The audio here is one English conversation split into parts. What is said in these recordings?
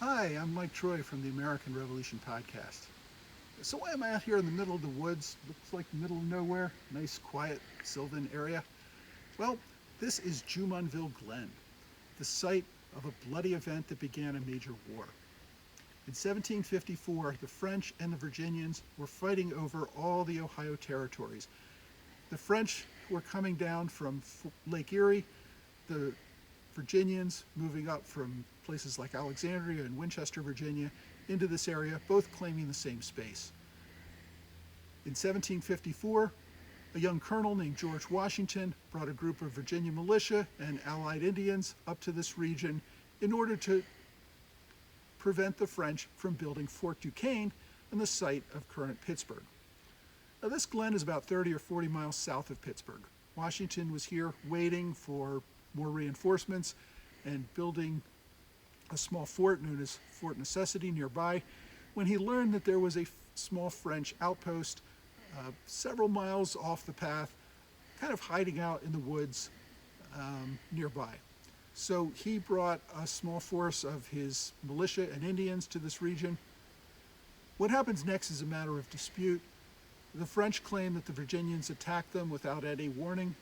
Hi, I'm Mike Troy from the American Revolution podcast. So why am I out here in the middle of the woods? Looks like the middle of nowhere. Nice, quiet, sylvan area. Well, this is Jumonville Glen, the site of a bloody event that began a major war. In 1754, the French and the Virginians were fighting over all the Ohio territories. The French were coming down from Lake Erie, the Virginians moving up from places like Alexandria and Winchester, Virginia, into this area, both claiming the same space. In 1754, a young colonel named George Washington brought a group of Virginia militia and allied Indians up to this region in order to prevent the French from building Fort Duquesne on the site of current Pittsburgh. Now, this glen is about 30 or 40 miles south of Pittsburgh. Washington was here waiting for more reinforcements and building a small fort known as Fort Necessity nearby when he learned that there was a small French outpost several miles off the path, kind of hiding out in the woods nearby. So he brought a small force of his militia and Indians to this region. What happens next is a matter of dispute. The French claim that the Virginians attacked them without any warning.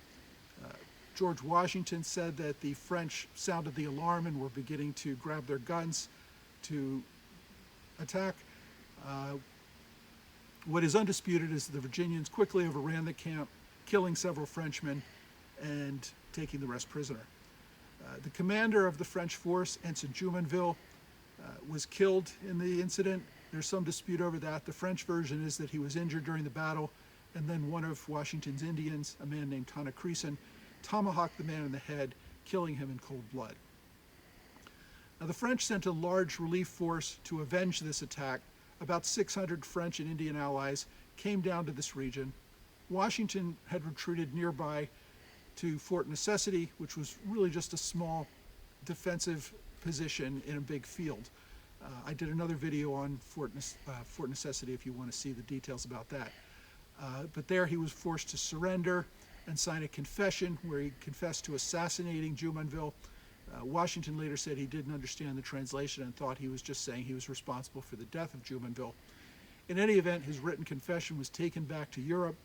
George Washington said that the French sounded the alarm and were beginning to grab their guns to attack. What is undisputed is the Virginians quickly overran the camp, killing several Frenchmen and taking the rest prisoner. The commander of the French force, Ensign Jumonville, was killed in the incident. There's some dispute over that. The French version is that he was injured during the battle, and then one of Washington's Indians, a man named Tonnacreason, tomahawked the man in the head, killing him in cold blood. Now, the French sent a large relief force to avenge this attack. About 600 French and Indian allies came down to this region. Washington had retreated nearby to Fort Necessity, which was really just a small defensive position in a big field. I did another video on Fort Necessity if you want to see the details about that. But there he was forced to surrender and sign a confession where he confessed to assassinating Jumonville. Washington later said he didn't understand the translation and thought he was just saying he was responsible for the death of Jumonville. In any event, his written confession was taken back to Europe.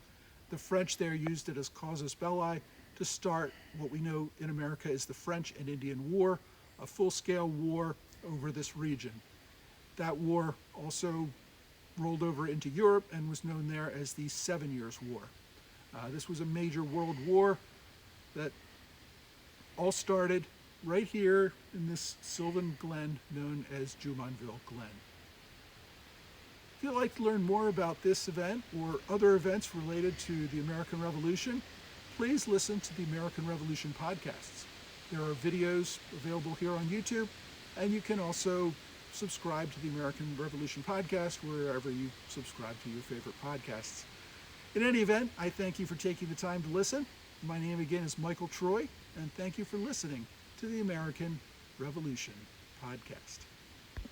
The French there used it as casus belli to start what we know in America as the French and Indian War, a full-scale war over this region. That war also rolled over into Europe and was known there as the 7 Years' War. This was a major world war that all started right here in this sylvan glen known as Jumonville Glen. If you'd like to learn more about this event or other events related to the American Revolution, please listen to the American Revolution podcasts. There are videos available here on YouTube, and you can also subscribe to the American Revolution podcast wherever you subscribe to your favorite podcasts. In any event, I thank you for taking the time to listen. My name again is Michael Troy, and thank you for listening to the American Revolution podcast.